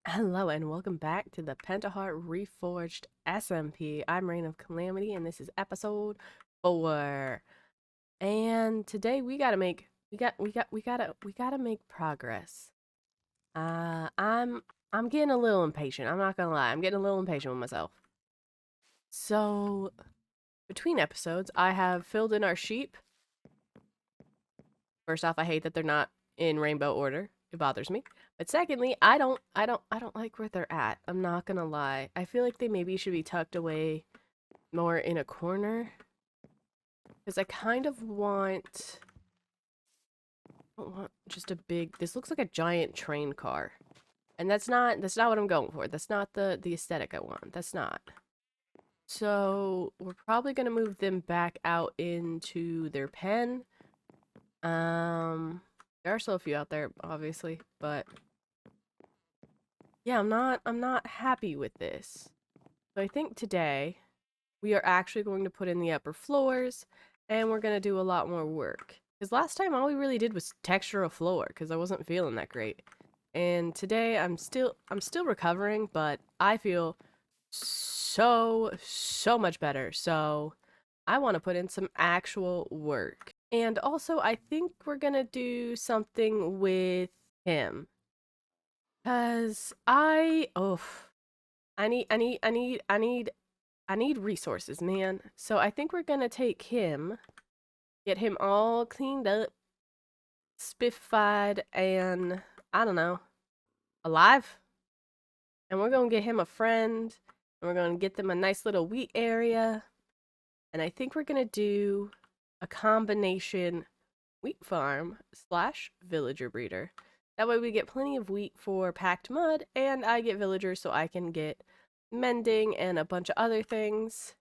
Hello and welcome back to the Pentaheart Reforged SMP. I'm RayneofKalamity and this is episode 4. And today we gotta make progress. I'm getting a little impatient. I'm not gonna lie. I'm getting a little impatient with myself. So between episodes, I have filled in our sheep. First off, I hate that they're not in rainbow order. It bothers me. But secondly, I don't like where they're at. I'm not gonna lie. I feel like they maybe should be tucked away more in a corner. Because I kind of don't want just a big, this looks like a giant train car. And that's not what I'm going for. That's not the aesthetic I want. That's not. So we're probably gonna move them back out into their pen. Um, there are still a few out there, obviously, but yeah, I'm not happy with this. So I think today we are actually going to put in the upper floors and we're going to do a lot more work. Because last time all we really did was texture a floor because I wasn't feeling that great. And today I'm still recovering, but I feel so much better. So I want to put in some actual work. And also I think we're going to do something with him. Cause I need resources, man. So I think we're gonna take him, get him all cleaned up, spiffied, and I don't know, alive. And we're gonna get him a friend, and we're gonna get them a nice little wheat area. And I think we're gonna do a combination wheat farm slash villager breeder. That way we get plenty of wheat for packed mud, and I get villagers so I can get mending and a bunch of other things.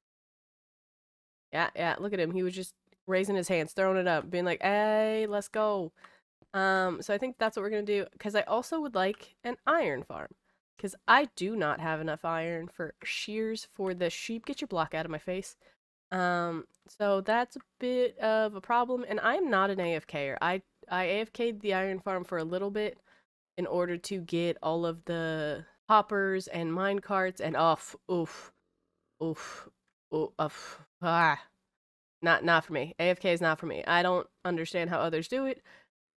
Yeah, look at him. He was just raising his hands, throwing it up, being like, hey, let's go. So I think that's what we're gonna do, because I also would like an iron farm. Because I do not have enough iron for shears for the sheep. Get your block out of my face. So that's a bit of a problem, and I'm not an AFKer. I AFK'd the iron farm for a little bit in order to get all of the hoppers and mine carts and oof, ah, not for me. AFK is not for me. I don't understand how others do it.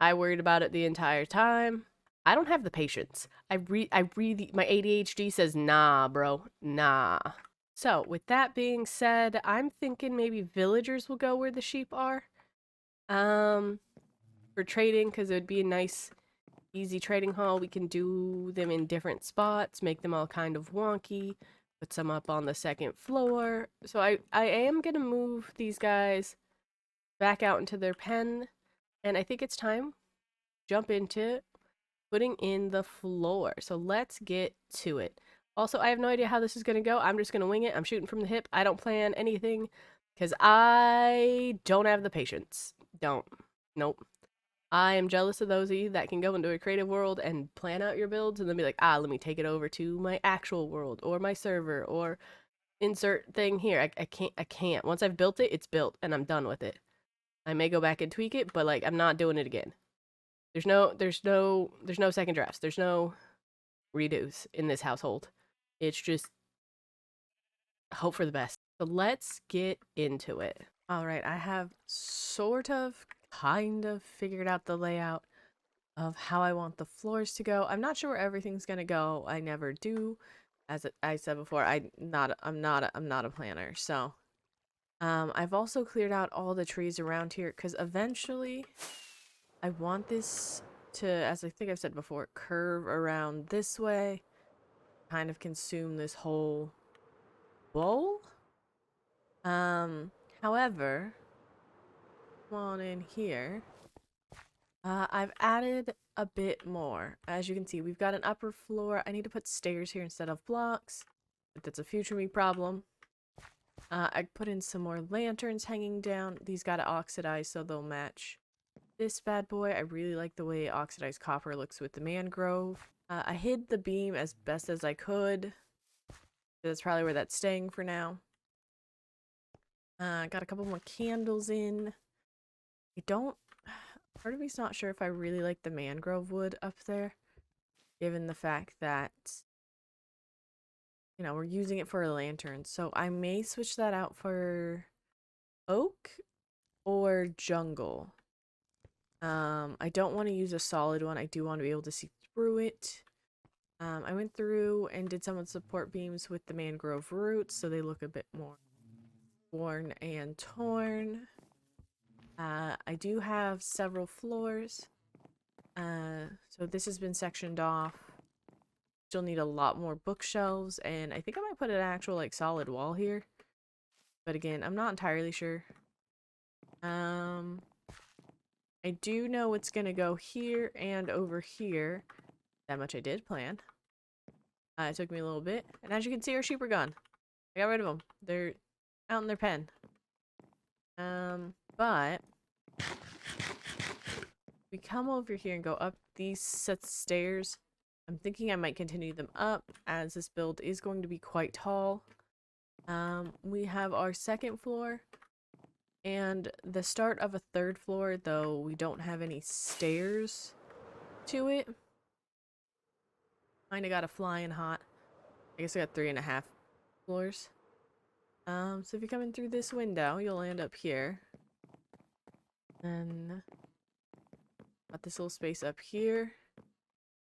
I worried about it the entire time. I don't have the patience. I really my ADHD says nah, bro. Nah. So, with that being said, I'm thinking maybe villagers will go where the sheep are. Um, for trading, because it would be a nice, easy trading hall. We can do them in different spots, make them all kind of wonky, put some up on the second floor. So I am gonna move these guys back out into their pen, and I think it's time to jump into putting in the floor. So let's get to it. Also, I have no idea how this is going to go. I'm just going to wing it. I'm shooting from the hip. I don't plan anything because I don't have the patience. Don't. Nope. I am jealous of those of you that can go into a creative world and plan out your builds and then be like, let me take it over to my actual world or my server or insert thing here. I can't. Once I've built it, it's built and I'm done with it. I may go back and tweak it, but like I'm not doing it again. There's no second drafts. There's no redos in this household. It's just hope for the best. So let's get into it. All right, I have sort of kind of figured out the layout of how I want the floors to go. I'm not sure where everything's going to go. I never do. As I said before, I'm not a planner. So, I've also cleared out all the trees around here cuz eventually I want this to, as I think I've said before, curve around this way, kind of consume this whole bowl. However, come on in here. I've added a bit more. As you can see, we've got an upper floor. I need to put stairs here instead of blocks, but that's a future me problem. I put in some more lanterns hanging down. These gotta oxidize so they'll match this bad boy. I really like the way oxidized copper looks with the mangrove. I hid the beam as best as I could. That's probably where that's staying for now. Got a couple more candles in. I don't... Part of me's not sure if I really like the mangrove wood up there. given the fact that, you know, we're using it for a lantern. So I may switch that out for oak or jungle. I don't want to use a solid one. I do want to be able to see through it. I went through and did some of the support beams with the mangrove roots, so they look a bit more worn and torn. I do have several floors. So this has been sectioned off. Still need a lot more bookshelves, and I think I might put an actual like solid wall here. But again, I'm not entirely sure. I do know it's gonna go here and over here. That much I did plan. It took me a little bit, and as you can see, our sheep are gone. I got rid of them. They're out in their pen. But we come over here and go up these sets of stairs. I'm thinking I might continue them up as this build is going to be quite tall. We have our second floor and the start of a third floor, though we don't have any stairs to it. Kinda got a flying hot. I guess I got 3.5 floors. So if you come in through this window, you'll end up here. Then got this little space up here.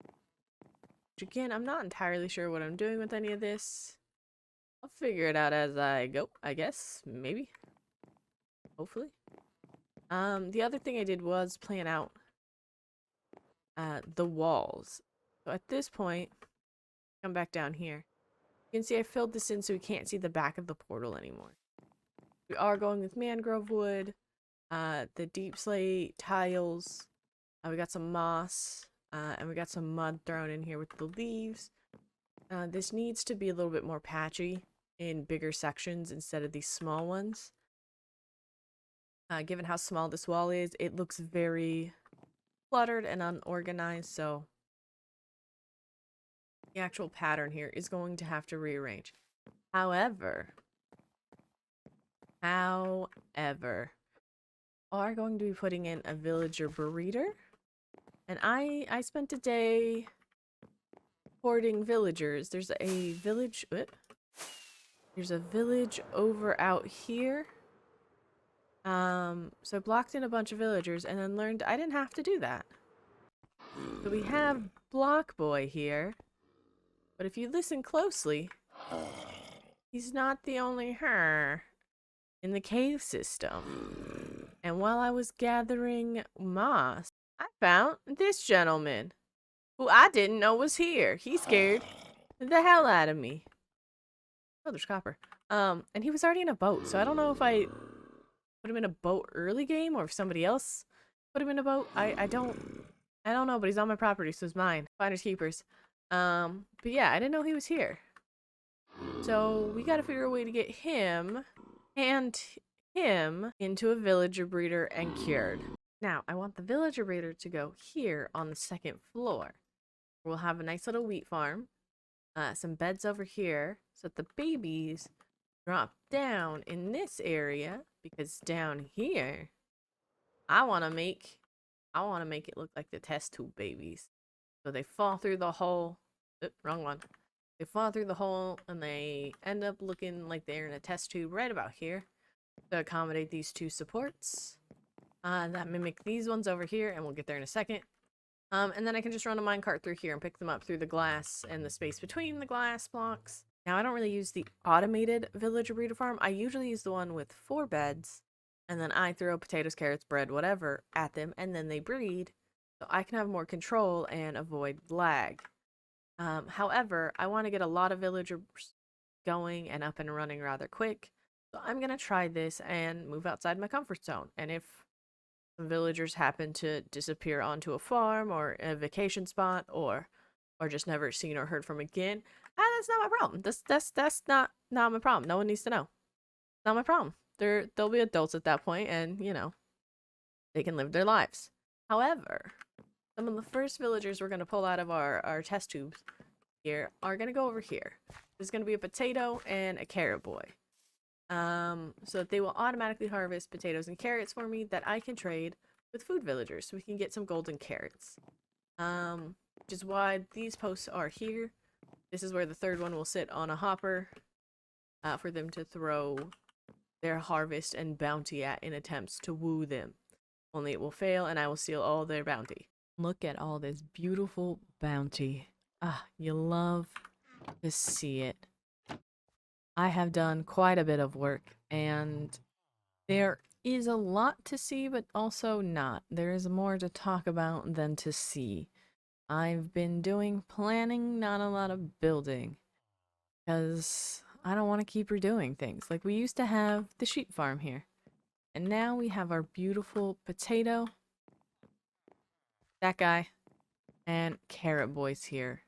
Which again, I'm not entirely sure what I'm doing with any of this. I'll figure it out as I go, I guess. Maybe. Hopefully. The other thing I did was plan out the walls. So at this point, come back down here. You can see I filled this in so we can't see the back of the portal anymore. We are going with mangrove wood, the deep slate tiles. We got some moss, and we got some mud thrown in here with the leaves. This needs to be a little bit more patchy in bigger sections instead of these small ones. Given how small this wall is, it looks very cluttered and unorganized, so the actual pattern here is going to have to rearrange. However, are going to be putting in a villager breeder, and I spent a day hoarding villagers. There's a village. There's a village over out here. So I blocked in a bunch of villagers and then learned I didn't have to do that. So we have Block Boy here, but if you listen closely, he's not the only her in the cave system. And while I was gathering moss, I found this gentleman who I didn't know was here. He scared the hell out of me. Oh, there's copper. And he was already in a boat, so I don't know if I put him in a boat early game or if somebody else put him in a boat. I don't know, but he's on my property, so it's mine. Finders keepers. But yeah, I didn't know he was here. So we gotta figure a way to get him and him into a villager breeder and cured. Now, I want the villager breeder to go here on the second floor. We'll have a nice little wheat farm. Some beds over here so that the babies drop down in this area, because down here I want to make it look like the test tube babies. So they fall through the hole. Wrong one. They fall through the hole and they end up looking like they're in a test tube right about here to accommodate these two supports that mimic these ones over here, and we'll get there in a second. And then I can just run a minecart through here and pick them up through the glass and the space between the glass blocks. Now, I don't really use the automated villager breeder farm. I usually use the one with 4 beds, and then I throw potatoes, carrots, bread, whatever at them, and then they breed, so I can have more control and avoid lag. However, I want to get a lot of villagers going and up and running rather quick, so I'm going to try this and move outside my comfort zone. And if some villagers happen to disappear onto a farm or a vacation spot or just never seen or heard from again, that's not my problem. That's not my problem. No one needs to know. Not my problem. They'll be adults at that point, and you know, they can live their lives. However, some of the first villagers we're gonna pull out of our test tubes here are gonna go over here. There's gonna be a potato and a carrot boy. So that they will automatically harvest potatoes and carrots for me that I can trade with food villagers, so we can get some golden carrots. which is why these posts are here. This is where the third one will sit on a hopper for them to throw their harvest and bounty at in attempts to woo them. Only it will fail and I will steal all their bounty. Look at all this beautiful bounty. Ah, you love to see it. I have done quite a bit of work and there is a lot to see, but also not. There is more to talk about than to see. I've been doing planning, not a lot of building, because I don't want to keep redoing things. Like, we used to have the sheep farm here, and now we have our beautiful potato, that guy, and carrot boys here.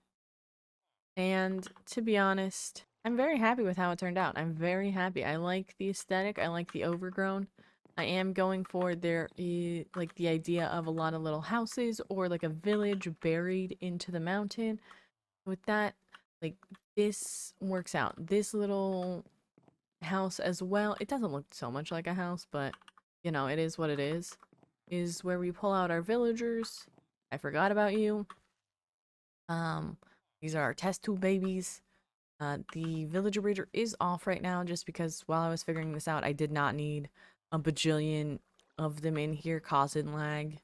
And to be honest, I'm very happy with how it turned out. I'm very happy. I like the aesthetic. I like the overgrown. I am going for like the idea of a lot of little houses or like a village buried into the mountain. With that, like, this works out. This little house as well, it doesn't look so much like a house, but you know, it is what it is where we pull out our villagers. I forgot about you. These are our test tube babies. The villager breeder is off right now just because while I was figuring this out, I did not need a bajillion of them in here causing lag.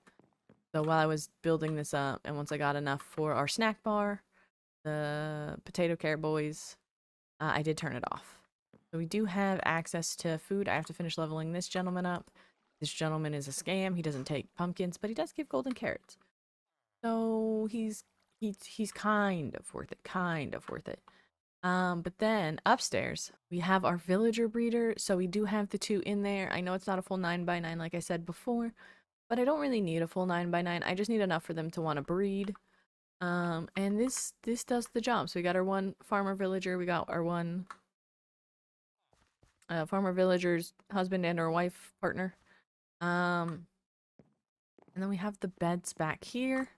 So while I was building this up, and once I got enough for our snack bar, the potato carrot boys, I did turn it off. So we do have access to food. I have to finish leveling this gentleman up. This gentleman is a scam. He doesn't take pumpkins, but he does give golden carrots. So he's kind of worth it. Kind of worth it. But then upstairs we have our villager breeder. So we do have the two in there. I know it's not a full 9x9 like I said before, but I don't really need a full 9x9. I just need enough for them to want to breed. And this does the job. So we got our one farmer villager. We got our one farmer villager's husband and or wife partner. And then we have the beds back here.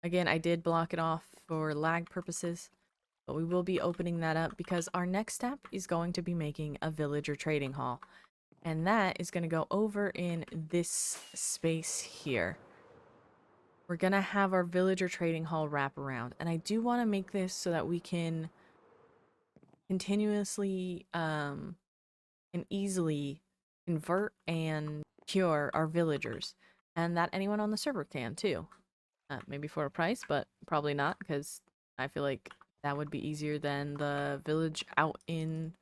Again, I did block it off for lag purposes, but we will be opening that up because our next step is going to be making a villager trading hall. And that is going to go over in this space here. We're going to have our villager trading hall wrap around. And I do want to make this so that we can continuously and easily convert and cure our villagers. And that anyone on the server can too. Maybe for a price, but probably not because I feel like that would be easier than the village out in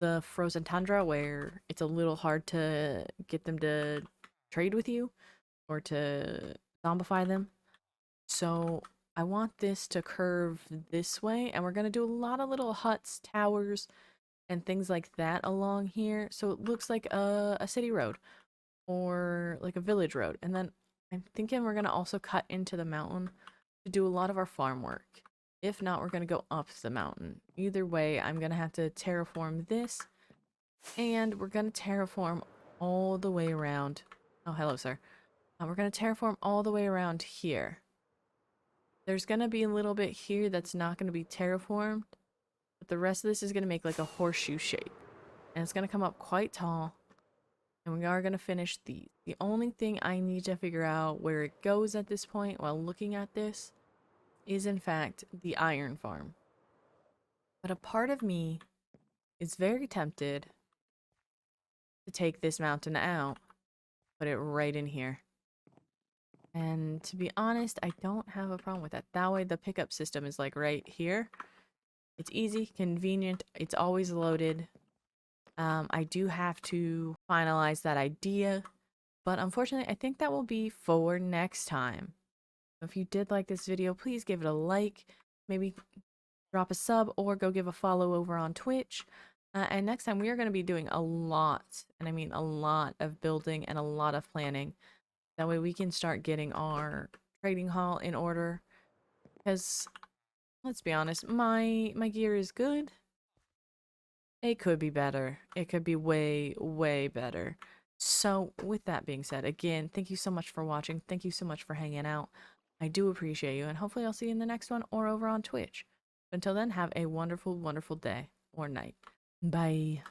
the frozen tundra where it's a little hard to get them to trade with you or to zombify them. So I want this to curve this way, and we're going to do a lot of little huts, towers, and things like that along here. So it looks like a city road or like a village road. And then I'm thinking we're going to also cut into the mountain to do a lot of our farm work. If not, we're going to go up the mountain. Either way, I'm going to have to terraform this. And we're going to terraform all the way around. Oh, hello, sir. We're going to terraform all the way around here. There's going to be a little bit here that's not going to be terraformed. But the rest of this is going to make like a horseshoe shape. And it's going to come up quite tall. And we are going to finish these. The only thing I need to figure out where it goes at this point while looking at this is in fact the iron farm. But a part of me is very tempted to take this mountain out, put it right in here. And to be honest, I don't have a problem with that. That way the pickup system is like right here. It's easy, convenient, it's always loaded. I do have to finalize that idea, but unfortunately, I think that will be for next time. If you did like this video, please give it a like, maybe drop a sub, or go give a follow over on Twitch. And next time, we are going to be doing a lot, and I mean a lot of building and a lot of planning. That way we can start getting our trading hall in order. Because, let's be honest, my gear is good. It could be better. It could be way, way better. So, with that being said, again, thank you so much for watching. Thank you so much for hanging out. I do appreciate you, and hopefully I'll see you in the next one or over on Twitch. Until then, have a wonderful, wonderful day or night. Bye.